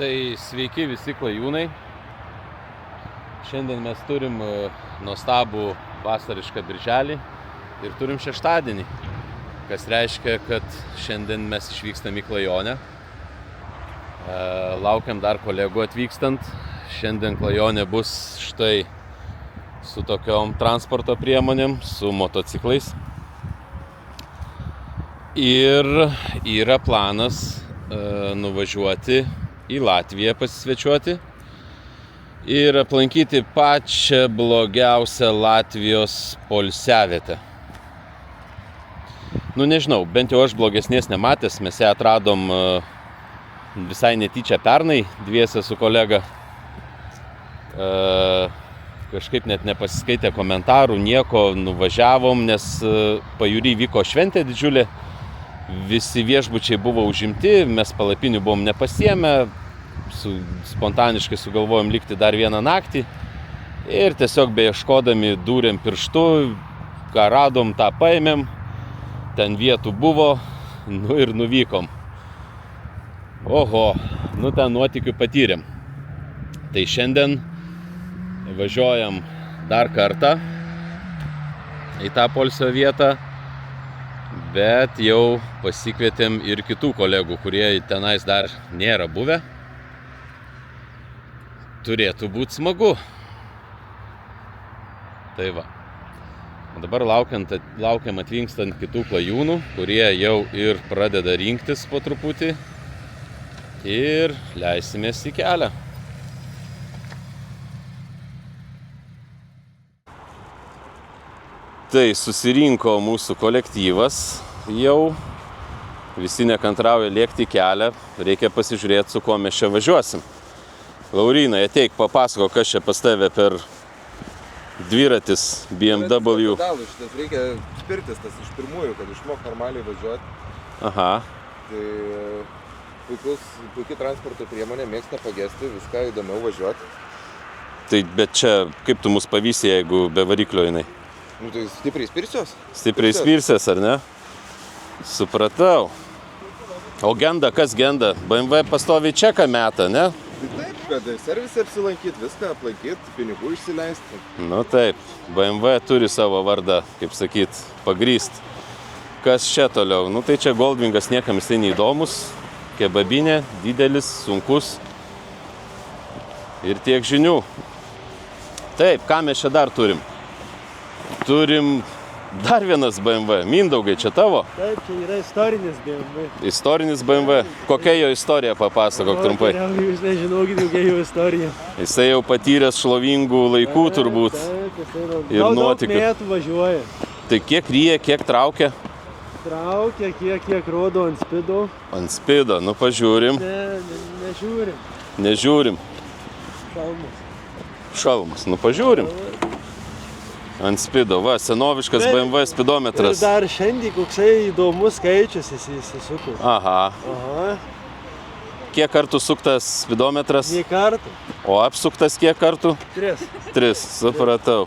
Tai sveiki visi klajūnai. Šiandien mes turim nuostabų vasarišką birželį ir turim šeštadienį, kas reiškia, kad šiandien mes išvykstam į Klajonę. Laukiam dar kolegų atvykstant. Šiandien Klajonė bus štai su tokiom transporto priemonėm, su motociklais. Ir yra planas nuvažiuoti į Latviją pasisvečiuoti ir aplankyti pačią blogiausią Latvijos poilsiavietę. Nežinau, bent jau aš blogesnės nematęs, mes ją atradom visai netyčia pernai, dviese su kolega. Kažkaip net nepasiskaitė komentarų, nieko, nuvažiavom, nes pajūry vyko šventė didžiulė. Visi viešbučiai buvo užimti, mes palapinių buvom nepasiėmę, spontaniškai sugalvojom likti dar vieną naktį ir tiesiog beieškodami dūrėm pirštu, ką radom, tą paėmėm, ten vietų buvo, ir nuvykom. Oho, ten nuotykių patyrėm. Tai šiandien važiuojam dar kartą į tą poilsio vietą, bet jau pasikvietėm ir kitų kolegų, kurie tenais dar nėra buvę. Turėtų būti smagu. Tai va. Dabar laukiam atvykstant kitų klajūnų, kurie jau ir pradeda rinktis po truputį ir leisimės į kelią. Tai susirinko mūsų kolektyvas jau, visi nekantrauja lėkti į kelią, reikia pasižiūrėti, su kuo mes čia važiuosim. Laurynai, ateik, papasako, kas čia pas tave per dviratis BMW. Šitas reikia spirtis tas iš pirmųjų, kad išmok normaliai važiuoti. Aha. Tai puikiai transporto priemonė, mėgsta pagesti, viską įdomiau važiuoti. Tai bet čia, kaip tu mus pavysi, jeigu be variklio jinai? Tai stipriai spirsios? Stipriai spirsios, ar ne? Supratau. O genda, kas genda? BMW pastoviai čeką meta, ne? Tai taip, kad servisą apsilankyti, viską aplankyti, pinigų išsileisti. Taip, BMW turi savo vardą, kaip sakyt, pagrįst. Kas čia toliau? Tai čia Goldvingas, niekam jisai neįdomus. Kebabinė, didelis, sunkus. Ir tiek žinių. Taip, ką mes čia dar turim? Turim dar vienas BMW. Mindaugai, čia tavo? Taip, čia yra istorinis BMW. Istorinis BMW. Kokia jo istorija, papasakok trumpai. Jūs nežinokit, kokia jo istorija. Jisai jau patyręs šlovingų laikų turbūt. Taip, ir nuotykių. Daug metų važiuoja. Tai kiek ryja, kiek traukia? Traukia, kiek rodo ant spido. Ant spido, pažiūrim. Nežiūrim. Nežiūrim. Šalmas, pažiūrim. Ant spido, senoviškas BMW spidometras. Ir dar šiandien koksai įdomus skaičius įsisuko. Aha. Kiek kartų suktas spidometras? Nė kartų. O apsuktas kiek kartų? 3, supratau.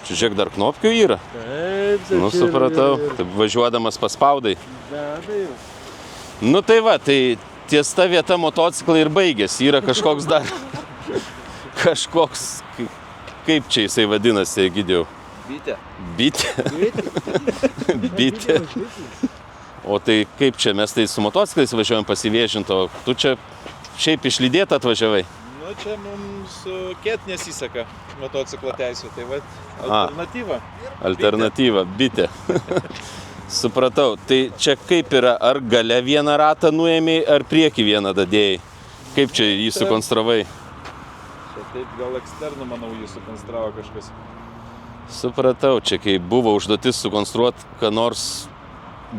Čia žiūrėk, dar knopkių yra? Taip. Supratau. Taip važiuodamas paspaudai. Be abejo. Tai va, tai ties ta vieta motociklai ir baigėsi. Yra kažkoks dar... Kažkoks... Kaip čia jisai vadinasi, Egidijau? Bitė. Bitė. O tai kaip čia, mes tai su motociklais važiuojam pasiviešinti, o tu čia šiaip išlydėt atvažiavai? Čia mums ket nesiseka motociklo teisų, tai va, alternatyva. Alternatyva, bitė. Supratau, tai čia kaip yra, ar gale vieną ratą nuėmei, ar priekį vieną dadėjai? Kaip čia jį sukonstravai? Čia taip gal eksternu, manau, jį sukonstravo kažkas. Supratau, čia kai buvo užduotis sukonstruoti ką nors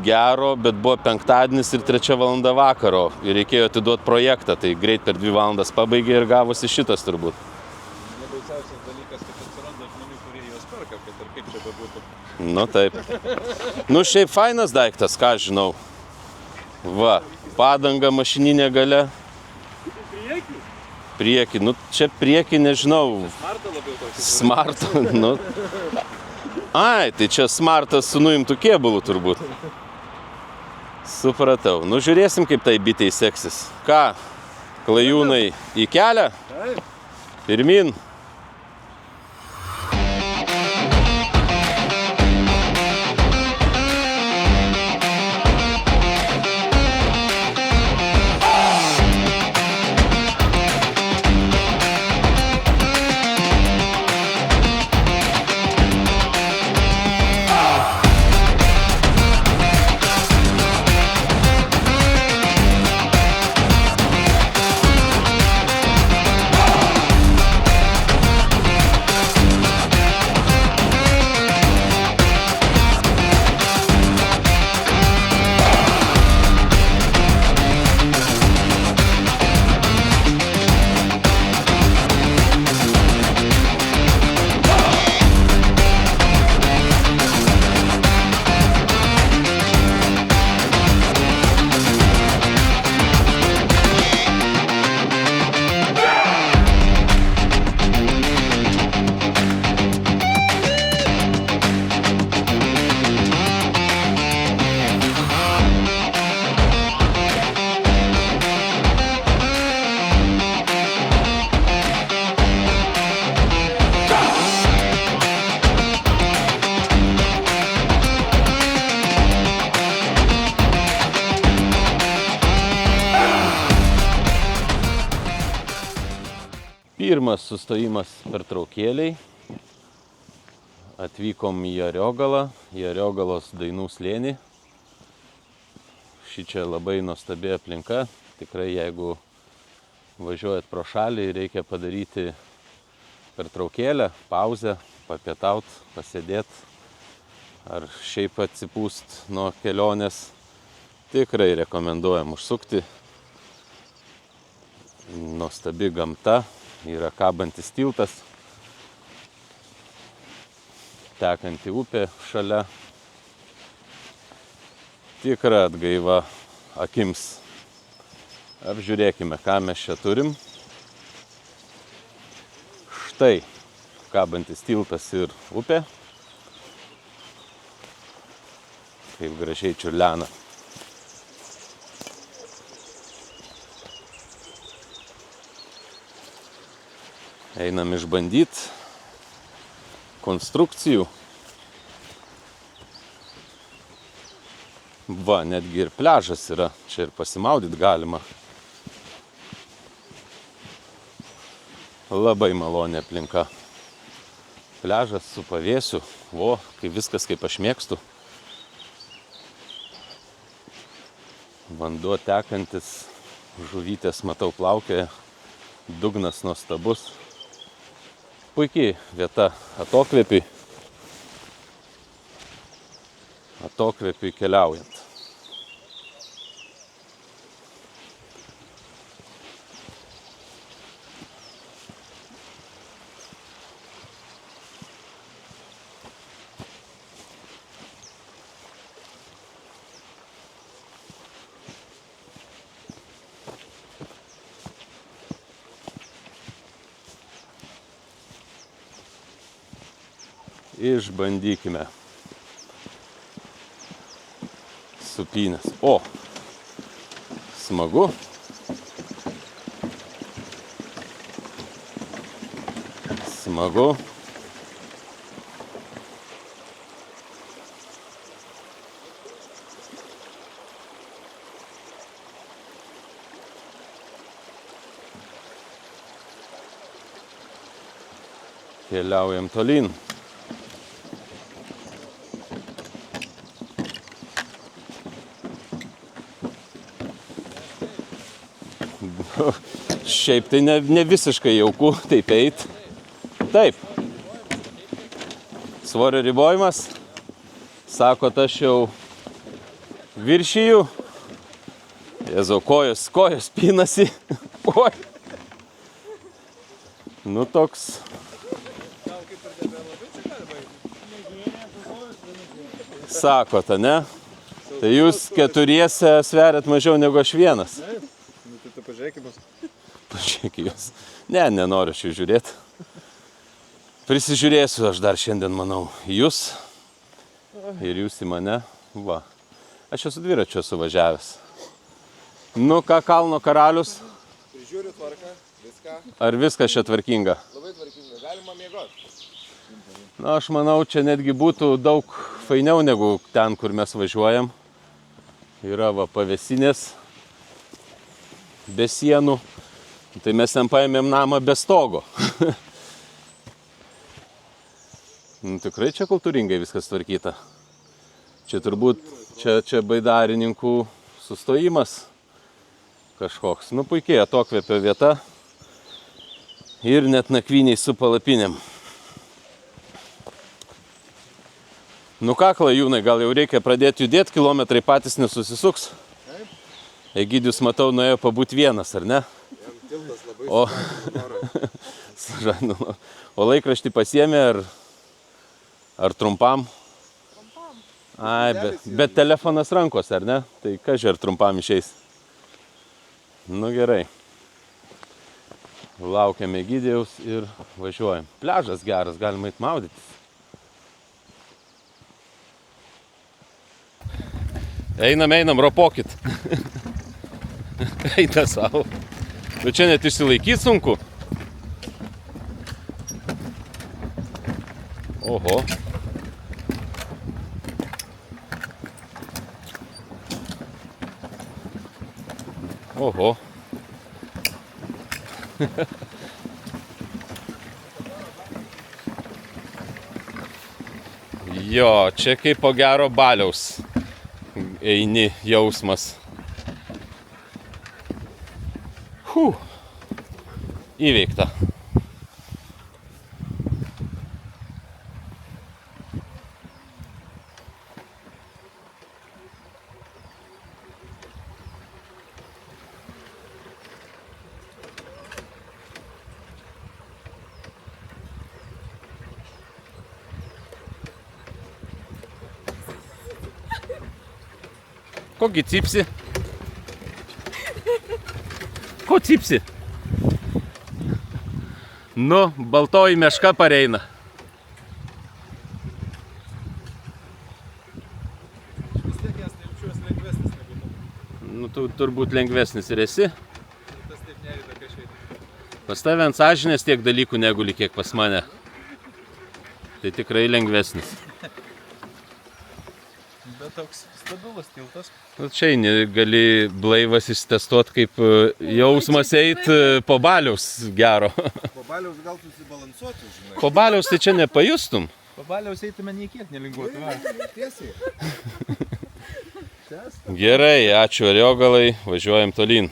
gero, bet buvo penktadienis ir 3 valanda vakaro ir reikėjo atiduoti projektą, tai greit per 2 valandas pabaigė ir gavosi šitas turbūt. Nebaisiausias dalykas, kad atsiranda žmonių, kurie juos perka, kad ir kaip čia bebūtų. Taip. Šiaip fainas daiktas, ką žinau. Va, padanga mašininė gale. Priekį, čia priekį nežinau. Smartą labiau tokį. Smartą, Ai, tai čia smartas su nuimtų kėbulų turbūt. Supratau. Žiūrėsim, kaip tai bitei seksis. Klajūnai į kelią. Taip. Pirmin. Pirmas sustojimas pertraukėliai. Atvykom į Ariogalą, į Ariogalos Dainų slėnį. Šičia labai nuostabi aplinka. Tikrai jeigu važiuojat pro šalį, reikia padaryti pertraukėlę, pauzę, papietaut, pasėdėt ar šiaip atsipūst nuo kelionės. Tikrai rekomenduojam užsukti. Nuostabi gamta. Yra kabantis tiltas, tekanti upė šalia. Tikra atgaiva akims. Apžiūrėkime, ką mes čia turim. Štai kabantis tiltas ir upė. Kaip gražiai čiurlena. Einam išbandyti konstrukcijų. Va, netgi ir pliažas yra. Čia ir pasimaudyti galima. Labai maloni aplinka. Pliažas su pavėsiu. O, kai viskas kaip aš mėgstu. Vanduo tekantis. Žuvytės, matau, plaukioja. Dugnas nuostabus. Puikiai vieta atokvėpiui. Atokvėpiui keliaujant. Išbandykime supynės. O, smagu. Smagu. Keliaujam tolyn. Šiaip tai ne visiškai jauku taip eit. Taip. Svorio ribojimas. Sako, aš jau viršiju. Jėzau, kojos pinasi. Oi. Nu toks. Sakot, ne? Tai jūs keturiese sveriat mažiau negu aš vienas. Tai pažiūrėk į mus. Pažiūrėk į jūs. Ne, nenoriu šių žiūrėti. Prisižiūrėsiu aš dar šiandien, manau, jūs. Ir jūs į mane. Va. Aš esu dviračiu suvažiavęs. Nu, ką kalno karalius? Žiūriu tvarką, viską. Ar viskas čia tvarkinga? Labai tvarkinga, galima miegoti. Na, aš manau, čia netgi būtų daug fainiau negu ten, kur mes važiuojam. Yra va pavėsinės be sienų. Tai mes ten paėmėm namą be stogo. Tikrai čia kultūringai viskas tvarkyta. Čia turbūt, čia baidarininkų sustojimas kažkoks. Nu, puikiai atokvėpio vieta. Ir net nakvyniai su palapinėm. Nu ką, klajūnai, gal jau reikia pradėti judėti, kilometrai patys nesusisuks. Egidijus, matau, nuėjo pabūti vienas, ar ne? Jam tiltas labai sužadino. O laikraštį pasiėmė ar trumpam? Trumpam. Ai, bet telefonas rankos, ar ne? Tai kažkai ar trumpam išeis. Nu gerai. Laukiam Egidijaus ir važiuojam. Pliažas geras, galima eit maudytis. Einam, ropokit. Eina savo. Nu čia net išsilaikyti sunku. Oho. Oho. Jo, čia kaip po gero baliaus eini jausmas. Įveikta. Kogi cypsi? Ko cypsi? Nu, baltoji meška pareina. Vis tiek jas jaučiuosi lengvesnis negu tu. Nu, tu turbūt lengvesnis ir esi. Tas taip nerida kažkaip. Pas tave ant sąžinės tiek dalykų neguli, kiek pas mane. Tai tikrai lengvesnis. Bet toks stabilus tiltas. Nu, čia gali blaivas ištestuoti, kaip jausmas eit po baliaus gero. Po baliaus gal susibalansuotų, žinai. Po baliaus tai čia nepajustum. Pabaliaus eitume nei kiek nelinguotų. Tiesiai. Gerai, ačiū Ariogalai, važiuojam tolyn.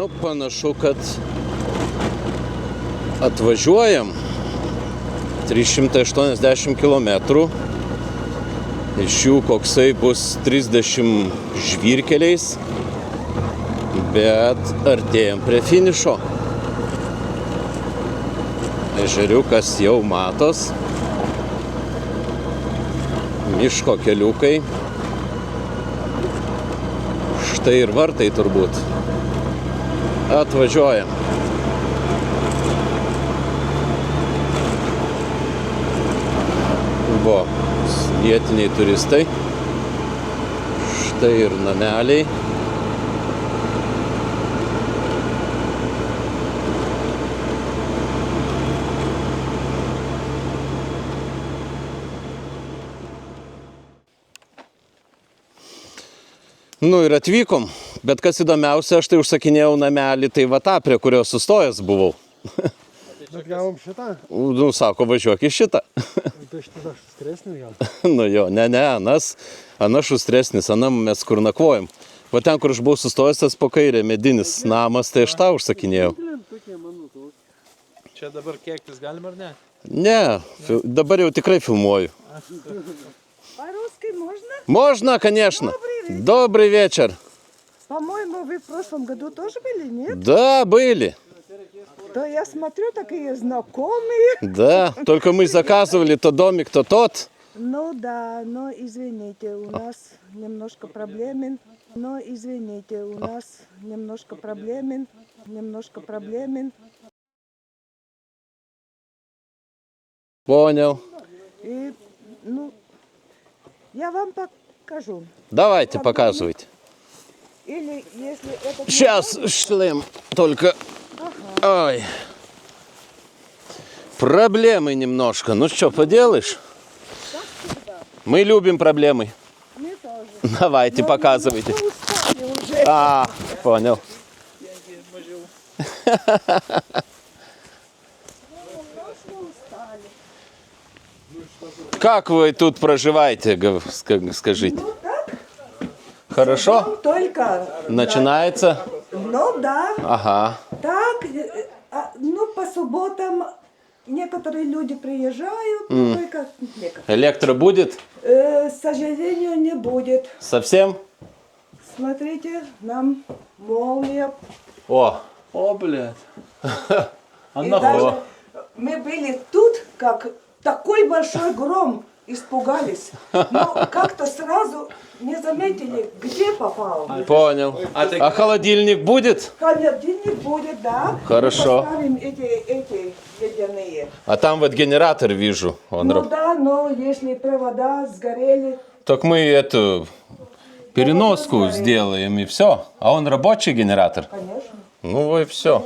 Nu, panašu, kad atvažiuojam 380 km. Iš jų koksai bus 30 žvyrkeliais Bet artėjom prie finišo. Ežeriukas jau matos. Miško keliukai. Štai ir vartai turbūt. Atvažiuojam. Buvo vietiniai turistai. Štai ir nameliai. Nu ir atvykom, bet kas įdomiausia, aš tai užsakinėjau namelį, tai va tą, prie kurio sustojęs buvau. Bet gavom šitą? Nu, sako, važiuok į šitą. Tai šitą aš stresnį gal. Nu jo, ne, anas šustresnis, anam mes kur nakvojam. Va ten, kur aš buvau sustojęs, tas po kairė medinis namas, tai aš tą užsakinėjau. Čia dabar kiektis galim ar ne? Ne, dabar jau tikrai filmuoju. По-русски можно? Можно, конечно. Добрый вечер. По-моему, вы в прошлом году тоже были, нет? Да, были. То я смотрю, такие знакомые. Да, только мы заказывали то домик, то тот. Ну да, но извините, у нас немножко проблемен. Но извините, у нас немножко проблемен. Понял. И, ну, я вам покажу. Давайте, показывайте. Или если это... Сейчас шлем только... Ой. Проблемы немножко. Ну что, поделаешь? Мы любим проблемы. Мне тоже. Давайте, Но показывайте. мы устали уже. А, понял. Как вы тут проживаете, скажите? Ну так, Хорошо? только... Начинается? Ну да. Ага. Так, ну по субботам некоторые люди приезжают, но только некоторые. Электро будет? К сожалению, не будет. Совсем? Смотрите, нам молния. О, блядь. И даже мы были тут, как такой большой гром, испугались. Но как-то сразу не заметили, где попал. понял. А холодильник будет? Холодильник будет, да. Хорошо. Мы поставим эти ледяные. А там вот генератор вижу. Он Ну да, но если провода сгорели, Так мы эту переноску сделаем и все. А он рабочий генератор? конечно. Ну и все.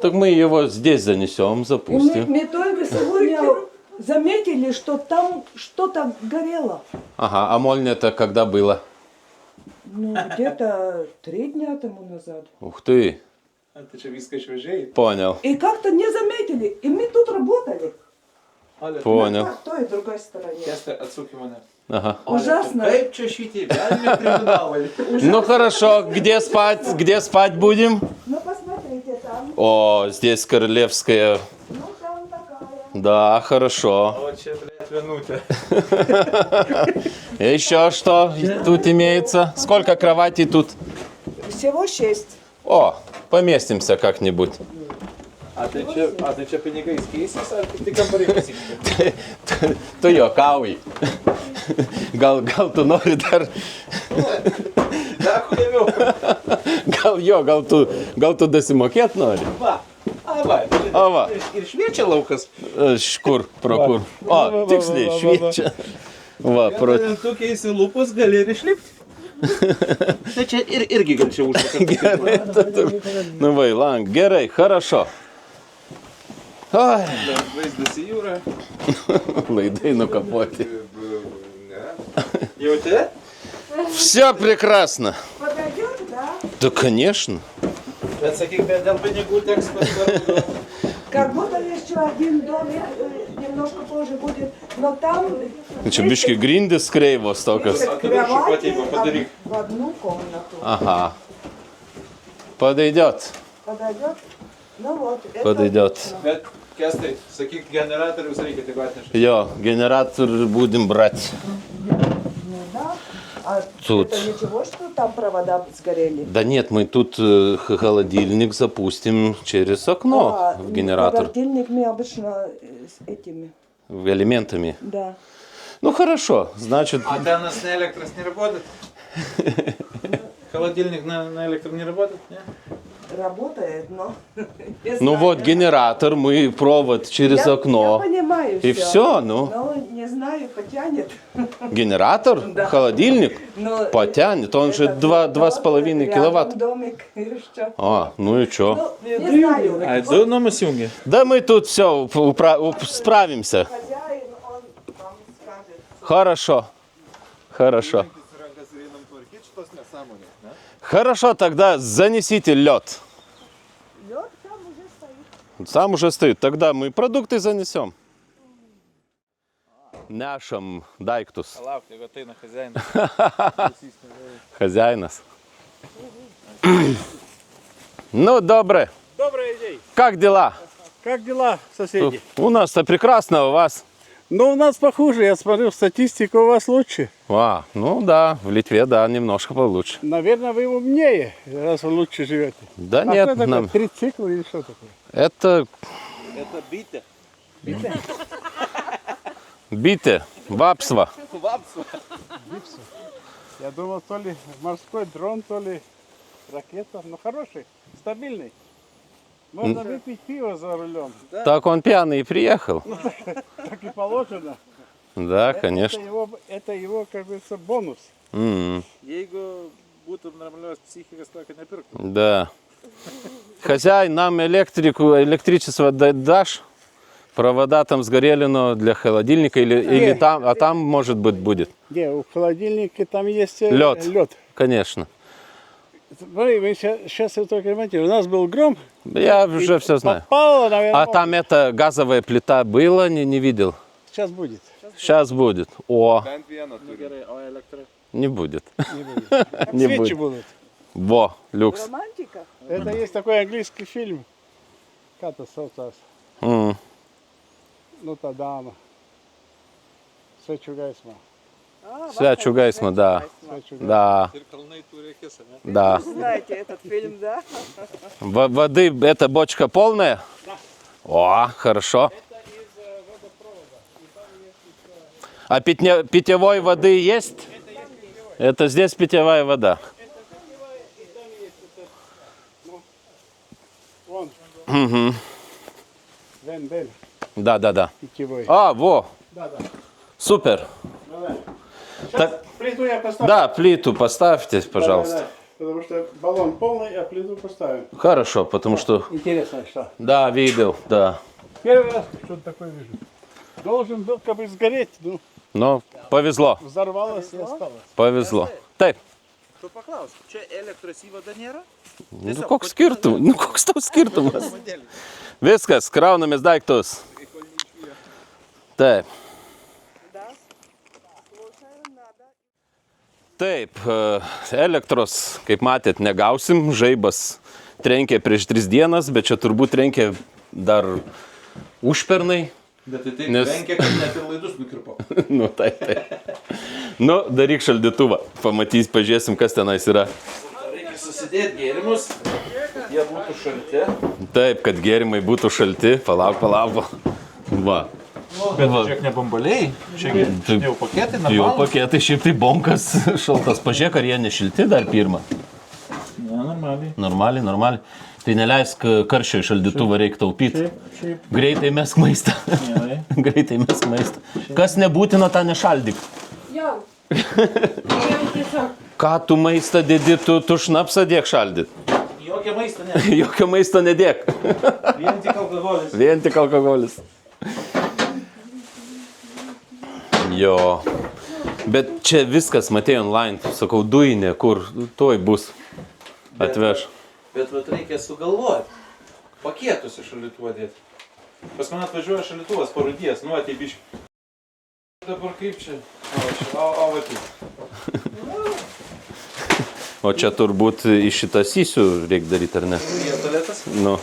Так мы его здесь занесем, И мы запустим. только сегодня заметили, что там что-то горело. Ага, а молния-то когда было? Ну, где-то 3 дня тому назад. Ух ты, А ти що віска швежей? понял, И как-то не заметили. И мы тут работали. понял. На той и другой стороне. Ясте, отсуки мене. Ага. Ужасно. Kaip čia šitie, galime kriminalai. Ну хорошо, где спать будем? Ну, посмотрите, там. О, здесь королевская. Ну, там такая. Да, хорошо. О, čia, блядь, vienutė. Еще что тут имеется? Сколько кроватей тут? Всего 6. О, поместимся как-нибудь. А ти čia pinigais keisis, ar tik kambarį pasikeitė? Tu juokauji. Gal tu nori dar... Dėkui, ėmiau. Gal tu dasimokėt nori? Va. Va. O va, Ir šviečia laukas. kur, pro kur. O, tiksliai, šviečia. Va, pro... Tu keisi lūpus, gali ir išlipti. Tai čia irgi gal čia užsakyti. Gerai, nu vai, lang, gerai, хорошо. Ой, Vaizdas į jūrą. laidai nukapoti. Ne. Jauti? Все прекрасно. Подойдет, да? Да, конечно. Bet sakyk, bet dėl pinigų teks pasidaryti. Как будто еще один домик немножко позже будет. Но там... Čia biški grindis kreivos tokios. есть А ты дальше кровати потихо подари. в одну комнату. Ага. Подойдет. Подойдет? Ну вот. это Подойдет. отлично. Bet, Kestai, sakyk, generatorius reikia tik atnešti. Jo, generatorių būdim brati. Ну да. А Тут. это ничего, что там провода сгорели? Да нет, мы тут холодильник запустим через окно в генератор. Холодильник мы обычно с этими. Элементами. Да. Ну хорошо, значит, А у нас на электрос не работает? Холодильник на электро не работает, не? Работает, но... не ну знаю. вот генератор, мы провод через Я окно. понимаю И все, ну. Но не знаю, потянет. Генератор, Да. холодильник Но потянет, он же это 2,5 рядом киловатт. домик, и что? А, ну и что? Ну, не знаю. А это на Масюнге? Да мы тут все справимся. Хозяин, он вам скажет. Хорошо. Хорошо. Что с самому, да? Хорошо, тогда занесите лед. Лед там уже стоит. Сам уже стоит. Тогда мы продукты занесем. Нашим дайктус. Лавка, його ти на хазяїна. Хозяйнас. Ну, добре. Добрый день. Как дела? Как дела, соседи? У нас-то прекрасно, у вас? Ну, у нас похуже. Я смотрю, статистика у вас лучше. А, ну да, в Литве, да, немножко получше. Наверное, вы умнее, раз вы лучше живете. Да А нет, что такое? нам... Трицикл или что такое? Это Це біте. бите, вапство. Я думал, то ли морской дрон, то ли ракета. Но хороший, стабильный. Можно выпить пиво за рулем. Так он пьяный и приехал. Так и положено. Да, конечно. Это его, как говорится, бонус. М, Jeigu būtų normalios psichikos, tokio nepirktų. Да. Хозяин, нам электричество дашь? Провода там сгорели, но для холодильника или там, а там может быть будет. Не, в холодильнике там есть Лед. лед. Конечно. Смотри, вы сейчас вы только понимаете, у нас был гром. Я уже все знаю. Попало, наверное, А там это газовая плита была, не видел? сейчас будет. Сейчас будет. О, Bent vieną turi. Gerai, o elektra? не будет. Не будет. Не Свечи будет. будут. Во, люкс. Романтика? Это есть такой английский фильм. Как это соцас? М, Ну, та дама. Свечу гайсма. Свячу Гайсма, да. Свечу Да, Ir kalnai turi akis, ne? да. Знаете этот фильм, да? Воды, эта бочка полная? О, хорошо. А питьевой воды есть? Это здесь питьевая вода. Вон. Вендель. Да, да, да. Питьевой. А, во, Да, да. супер. Давай. Так, Плиту я поставлю. да, плиту поставьте, пожалуйста. Да. Потому что баллон полный, а плиту поставим. Хорошо, потому что... Интересно, что? Да, видел, да. Первый раз что-то такое вижу. Должен был как бы сгореть, ну, Но повезло, взорвалось и осталось. повезло. Taip, Tu paklausk, čia elektros įvada nėra? nu koks skirtumas, nu koks tau skirtumas. Viskas, kraunamės daiktus. Taip. Taip, elektros, kaip matėt, negausim, žaibas trenkė prieš 3 dienas, bet čia turbūt trenkė dar užpernai. Bet tai taip, Nes- venkia, kad net ir laidus nukirpo. Nu, taip, taip. Nu, daryk šaldytuvą, pamatys, pažiūrėsim, kas tenais yra. Reikia susidėti gėrimus, kad jie būtų šalti. Taip, kad gėrimai būtų šalti, palauk. Va. Bet žiūrėk, ne bombaliai, čia jau paketai, Jo normalūs. paketai, šiaip tai bonkas šaltas. Pažiūrėk, ar jie nešilti dar pirmą. Ne, normaliai. Normaliai. Tai neleisk karščio į šaldytuvą, reikia taupyti. Greitai mesk maistą. Gerai. Greitai mesk maistą. Kas nebūtina, tą nešaldyk. Jo. Ką tu maistą dedi, tu šnapsą dėk šaldyt. Jokio maisto, ne. Jokio maisto nedėk. Vien tik alkoholis. Vien tik alkoholis. Jo. Bet čia viskas, matėjau online, sakau, dujinė, kur toj bus. Atveš. Bet vat reikia sugalvoti. Paketus į šalituvą dėti. Pas man atvažiuoja šalituvas parūdijas, nu ateibiški. Dabar kaip čia? O va taip. O čia turbūt iš šitą sysių reikia daryti, ar ne? Jie tualetas? Nu.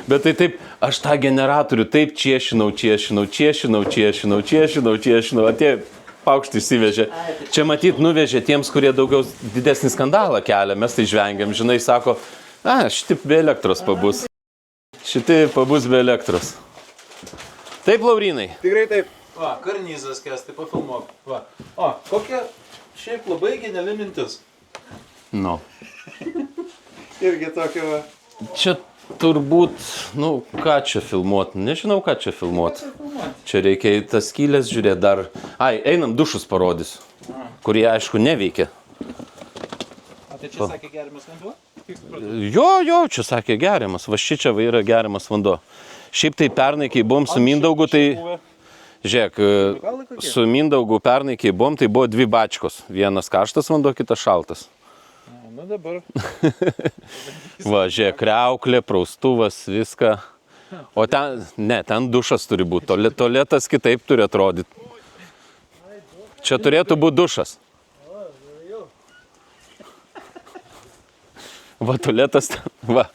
Bet tai taip, aš tą generatorių taip čiešinau. Atėjo paukštį išsivežė. Čia matyt nuvežė tiems, kurie daugiau didesnį skandalą kelia. Mes tai žvengiam, žinai, sako, šitie be elektros pabus. Šitie pabus be elektros. Taip, Laurinai? Tikrai taip. Va, karnizas Kęstai, pafilmuok. Va. O, kokia šiaip labai geniali mintis. Nu. Irgi tokia va. Čia turbūt, ką čia filmuot? Nežinau, ką čia filmuot. Čia reikia į tas skylės žiūrėti dar. Einam dušus parodysiu, kurie, aišku, neveikia. O tai čia sakė geriamas vanduo? Jo, čia sakė geriamas. Va šičia va yra geriamas vanduo. Šiaip tai pernai, kai buvom su Mindaugu, tai... Žiūrėk, su Mindaugu pernai, kai buvom, tai buvo 2 bačkos. Vienas karštas vanduo, kitas šaltas. Nu dabar. Va, žiūrėk, kriauklė, praustuvas, viską. O ten dušas turi būti. Tualetas kitaip turi atrodyti. Čia turėtų būti dušas. Va, tualetas, va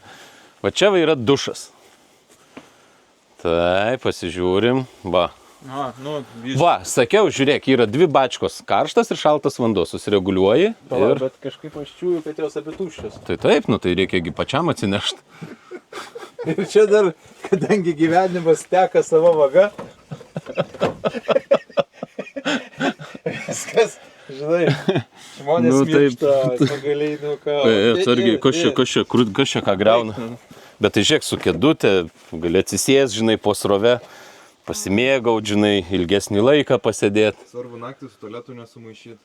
čia va yra dušas. Taip, pasižiūrim, va. Va, sakiau, žiūrėk, yra 2 bačkos, karštas ir šaltas vanduo, susireguliuoji. Bet kažkaip aš čiūju, kad jos abi tuščios. Tai taip, tai reikiagi pačiam atsinešti. Ir čia dar, kadangi gyvenimas teka savo vaga, viskas, žinai, žmonės miršta, pagaliai, ką. Atsargiai, kas čia ką greuna. Bet tai žiūrėk, su kėdutė, gali atsisės, žinai, po srove, pasimėgaut, žinai, ilgesnį laiką pasėdėti. Svarbu naktį su tualetu nesumaišyti.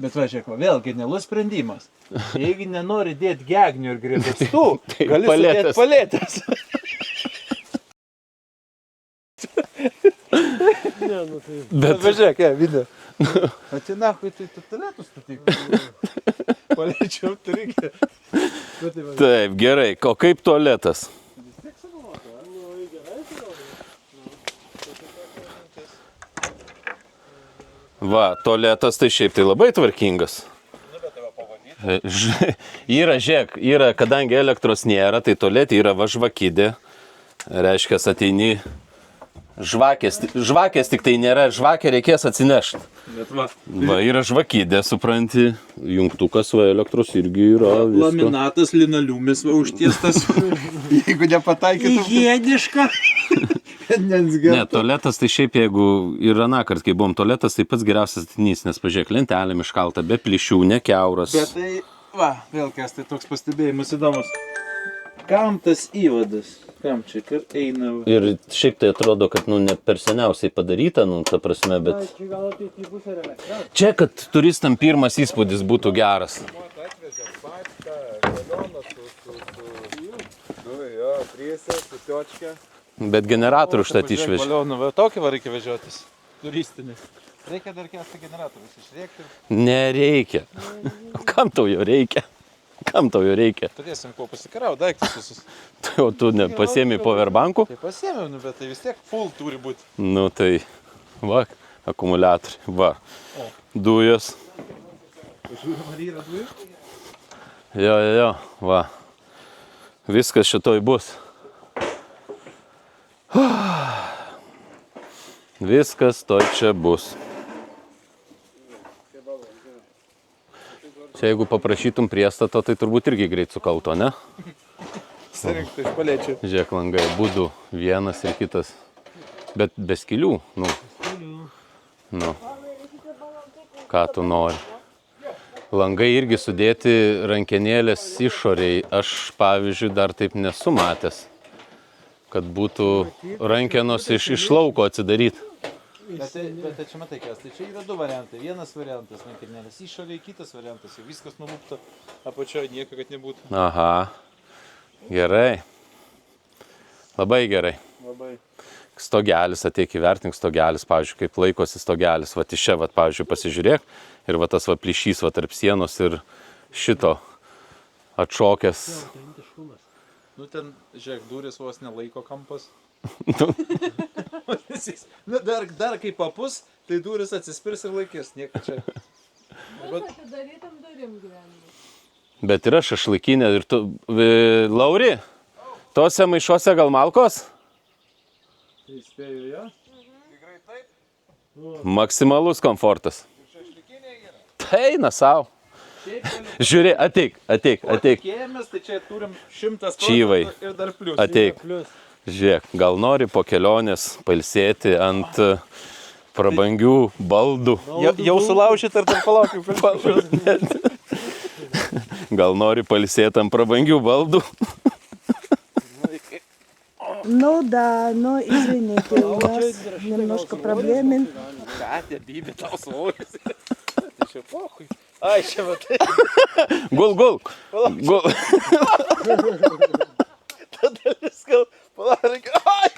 Bet va, žiūrėk, vėl genialus sprendimas. Jeigu nenori dėti gegnių ir grėdastų, gali sudėti palėtės. Bet važiuok, video. O čia nahui, tai tu tualetus statyk. Palėčiau, tai reikia. Taip, gerai. O kaip tualetas? Va, tualetas tai šiaip tai labai tvarkingas. Yra, kadangi elektros nėra, tai tualetė yra va žvakidė. Reiškia, ateini žvakės tik tai nėra, žvakę reikės atsinešti. Va, yra žvakidė, supranti, jungtukas, va, elektros irgi yra. Laminatas, linoliumis, va, užtiestas, jeigu nepataikytum. Higieniška. Ne, tualetas tai šiaip, jeigu ir anakart, kai buvom tualetas, tai pats geriausias atinys, nes pažiūrėk, lentelėm iškalta, be plyšių, ne kiauras. Bet tai, va, vėl Kęstai toks pastebėjimas įdomus. Kam tas įvadas? Kam čia eina? Ir šiaip tai atrodo, kad, ne per seniausiai padaryta, ta prasme, bet... Čia, kad turistam pirmas įspūdis būtų geras. Bet generatorių štat išvežė. Tokį va reikia vežiotis. Turistinį. Reikia dar Kęstai generatorius išrėkti. Nereikia. Kam tau jo reikia? Kam tau jo reikia? Turėsim kuo pasikarau, daiktus visus. O tu pasiėmė powerbankų? Tai pasiėmiau, bet tai vis tiek full turi būti. Nu tai, va, akumuliatoriai, va, dujos. Žiūrėjom, ar yra dujų? Jo, va, viskas šitoj bus. Viskas to čia bus. Čia jeigu paprašytum priestato, tai turbūt irgi greit sukalto, ne? Surinktų iš palėčių. Žiūrėk, langai, būdų vienas ir kitas. Bet be skylių, ką tu nori. Langai irgi sudėti rankenėlės išoriai. Aš, pavyzdžiui, dar taip nesu matęs, kad būtų rankenos iš lauko atsidaryti. Bet čia matai, Kęstai, čia yra 2 variantai. Vienas variantas rankenėlės išoriai, kitas variantas. Jau viskas nulupta apačioje, nieko, kad nebūtų. Aha, gerai. Labai gerai. Labai. Stogelis, ateik įvertink stogelis, pavyzdžiui, kaip laikosi stogelis. Va, iš čia, va, pavyzdžiui, pasižiūrėk. Ir va, tas va, plyšys va, tarp sienos ir šito atšokęs. Nu, ten, žiūrėk, duris vos nelaiko kampas. Dar kai papus, tai duris atsispirs ir laikys, nieko čia. Atidarytam durim gyvenimas. Bet yra šašlykinė ir tu... Lauri, tose maišuose gal malkos? Tai spėju, jo? Tikrai taip. Maksimalus komfortas. Tai eina savo. Žiūrė, ateik. Tikėjomės, tai čia turim 100% Čyvai. ir dar plius. Ateik. Žiūrėk, gal nori po kelionės pailsėti ant prabangių baldų. Jau sulaužyt ar dar palaukiu? Gal nori pailsėti ant prabangių baldų. Ну да, но извините, у нас немножко проблемен. Katė, bybė, tau svoris. Tai čia pohui. Ai, čia matai. Gul. Tada viską palauk. Ai!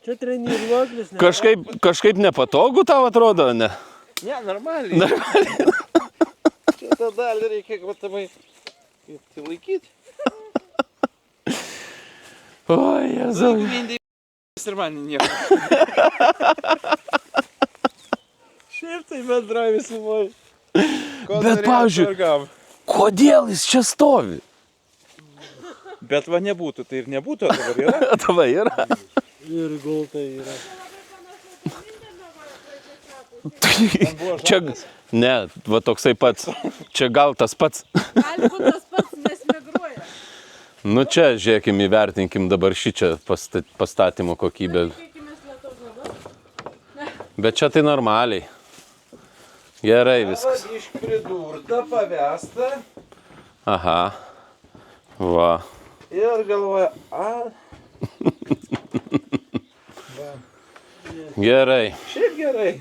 Čia treniruoklis, ne? Kažkaip nepatogu tau atrodo, ne? Ne, normaliai. Čia tą dalį reikia, matomai, laikyti. Oi, Jėzau. Grindai ir man nieko. Šiaip tai bendrai visumoj. Bet, pavyzdžiui, kodėl jis čia stovi? Bet va nebūtų, tai ir nebūtų, o dabar yra. Tava yra. Ir gultai yra. Čia, ne, va toksai pats. Čia gal tas pats. Gali būt tas pats, nes migruoja. Nu čia, žiūrėkim, įvertinkim dabar šičia pastatymo kokybę. Tikimės lietaus dabar. Bet čia tai normaliai. Gerai viskas. Išpridurta, pavesta. Aha. Va. Ir galvoja, Gerai. šiaip gerai.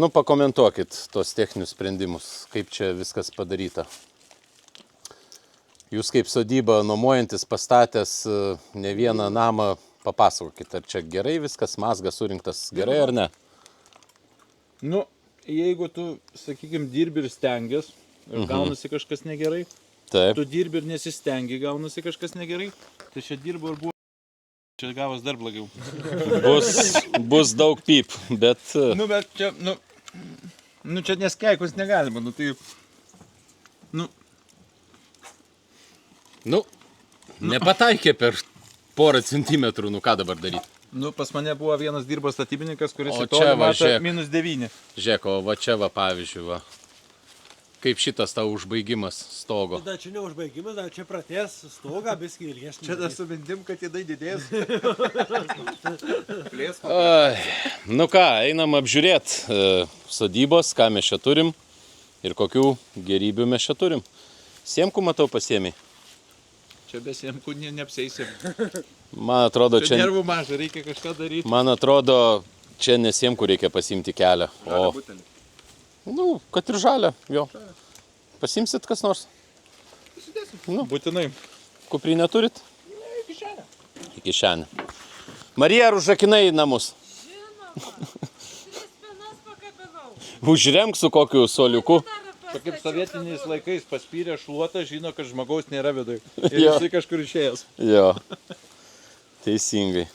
Nu, pakomentuokit tos techninius sprendimus, kaip čia viskas padaryta. Jūs kaip sodyba nuomojantis pastatęs ne vieną namą, papasakokit, ar čia gerai viskas, mazgas surinktas gerai ar ne? Nu, jeigu tu, sakykime, dirbi ir stengias, ir gaunasi kažkas negerai, Taip. tu dirbi ir nesistengi, gaunasi kažkas negerai, tai čia dirbo ir buvo, čia gavos dar blogiau. Bus daug pyp, bet... Nu, bet čia, čia neskeikus negalima, tai, nepataikė per porą centimetrų, ką dabar daryti? Pas mane buvo vienas dirbo statybininkas, kuris O į tolį čia va, matė žiūrėk. -9. Žiūrėk, o va čia va, pavyzdžiui, va. Kaip šitas tau užbaigimas stogo? Tada čia neužbaigimas, dar čia pratęs stogą, biskį ilgesnį. Čia dar su mintim, kad jėdai didės. Plės. Nu ką, einam apžiūrėti sodybos, ką mes čia turim ir kokių gerybių mes čia turim. Siemkų matau pasiėmei. Čia be siemkų neapseisim. Man atrodo, Čia čia... nervų maža, reikia kažką daryti. Man atrodo, čia ne siemkų reikia pasiimti kelią. O, nu, kad ir žalia, jo. Pasimsit kas nors? Nu, Būtinai. kuprinę turit? Į kišenę. Marija, ar užrakinai namus? Žinoma. 3 spynas pakabinau. Užrenk su kokiu soliuku. Čia kaip sovietiniais laikais paspyrė šluotą, žino, kad žmogaus nėra viduje. Ir Jo. jisai kažkur išėjęs. Jo. Teisingai.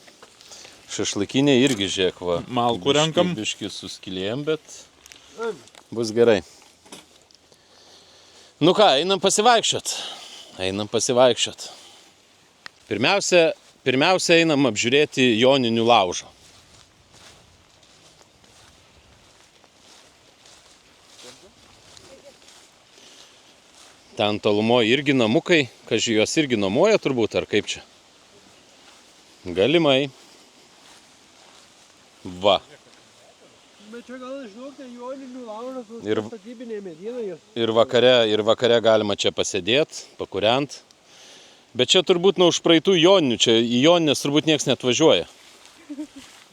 Šašlaikinė irgi žiek, va. Malkų renkam. Biški suskilėjom, bet bus gerai. Nu ką, einam pasivaikščiot. Einam pasivaikščiot. Pirmiausia einam apžiūrėti joninių laužą. Ten tolumoje irgi namukai, kaži juos irgi nuomoja turbūt, ar kaip čia? Galimai. Va. Bet čia gal žinok, tai joninių laužas, Ir- statybinė mediena. Ir vakare galima čia pasėdėti, pakuriant. Bet čia turbūt nuo užpraeitų joninių, čia į joninės turbūt nieks neatvažiuoja.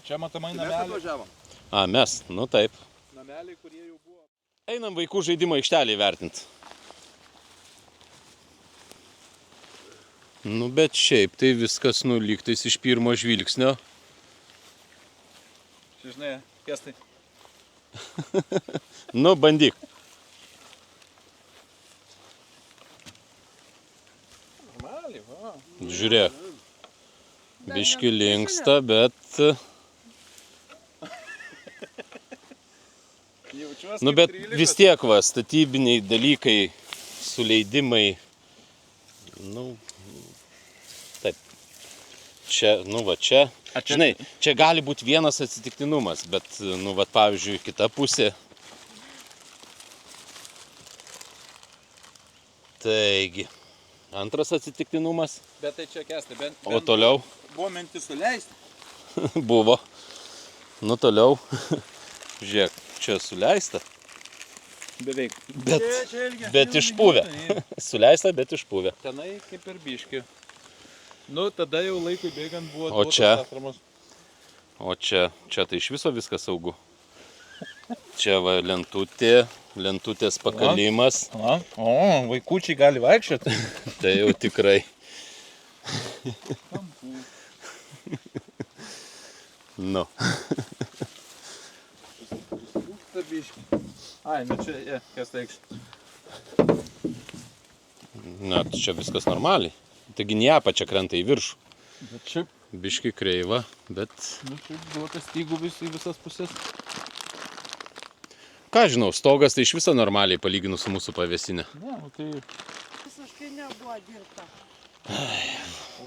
Čia matomai Mes nameliai. atvažiavom. A, mes, nu taip. Nameliai, kurie jau buvo. Einam vaikų žaidimo aikštelį vertinti. Nu, bet šiaip tai viskas nulygtais iš pirmo žvilgsnio. Čia žinai, Kestai. Nu, bandyk. Normaliai, va. Žiūrėk. Biški linksta, bet... Jaučiuosi Nu, kaip bet 13. vis tiek, va, statybiniai dalykai, suleidimai, nu, taip, čia, nu, va, čia, žinai, čia gali būti vienas atsitiktinumas, bet, nu, va, pavyzdžiui, kita pusė. Taigi, antras atsitiktinumas, Bet tai čia Kestai, bent o toliau buvo mintis suleisti. buvo, nu, toliau, žiūrėk, čia suleista, Beveik. bet išpuvę, suleista, bet išpuvę. Tenai kaip ir biški. Nu, tada jau laikui bėgant buvo O duotos čia? atramos. O čia tai iš viso viskas saugu. Čia va lentutės pakalimas, Na, o, vaikučiai gali vaikščioti. tai jau tikrai. Nu, Ai, nu čia, kas teiks. na, tai čia viskas normaliai. Taigi ne apačia krenta į viršų. Bet šiaip, Biški kreiva, bet nu šiaip duota stygų į visas pusės. ką žinau, stogas tai iš viso normaliai palyginus su mūsų pavėsinė. Ne, nu tai... Visiškai nebuvo dirbta.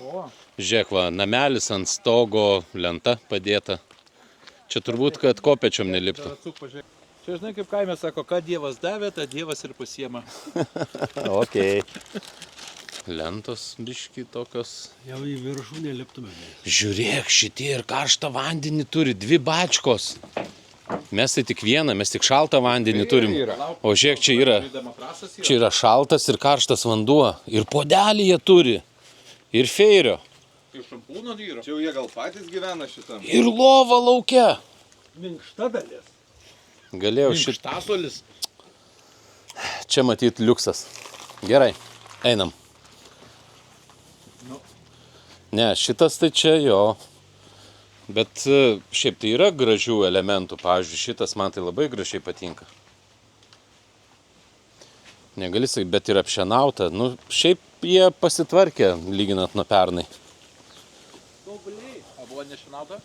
O, Žiūrėk, va, namelis ant stogo, lenta padėta. Čia turbūt, kad kopečiom neliptų. atsuk pažiūrėk. Čia žinai, kaip kaime sako, ką Dievas davė, tą Dievas ir pasiema. Ok. Lentos biški tokios. Jau į viršų neliptume. Žiūrėk, šitie ir karštą vandenį turi, 2 bačkos. Mes tai tik vieną, mes tik šaltą vandenį turim. O žiūrėk, čia yra šaltas ir karštas vanduo. Ir puodelį jie turi. Ir feirio. Ir šampūno yra. Čia jau jie gal patys gyvena šitam. Ir lova laukia. Minkšta dalis. Galėjau šitą. Štasuolis. Čia matyt liuksas. Gerai, einam. Ne, šitas tai čia jo. Bet šiaip tai yra gražių elementų. Pavyzdžiui, šitas man tai labai gražiai patinka. Negali sakyti, bet ir apšienauta. Nu, šiaip jie pasitvarkė, lyginant nuo pernai. Tobuliai. O buvo nešinauta?